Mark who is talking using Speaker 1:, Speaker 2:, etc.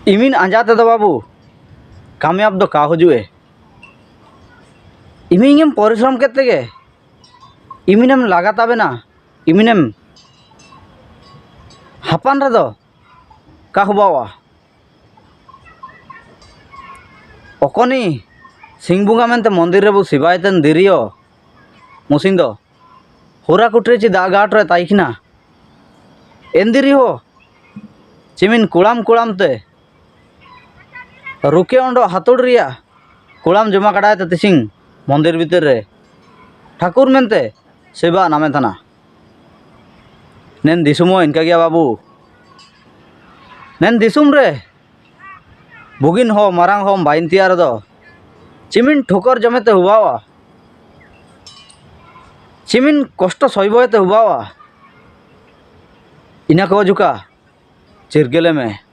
Speaker 1: इमिन आंजाते दो बाबू कामयाब दो का हजुए इमिनेम परिश्रम केते गे इमिनेम लागाताबे ना इमिनेम हापान रे दो का हुबावा अकनी सिंह बुंगा मेनते मंदिर रे बु सिबायतन दिरियो मुसिन दो होरा कुटरे ची दा घाट रे ताइखना एंदिरी हो चिमिन कुड़ाम कुड़ाम ते रुके ओंडो हातुड़ रिया कुड़ाम जमा कड़ाय ते तिसिंग मंदिर भीतर रे ठाकुर मेनते सेवा नामे थाना नेन दिसुमो इनका गया बाबू नेन दिसुम रे बुगिन हो मारांग हो बाइंतियार दो चिमिन ठोकर जमेते हुबावा चिमिन कष्ट सहिबोते हुबावा इना को जुका चिरगेले में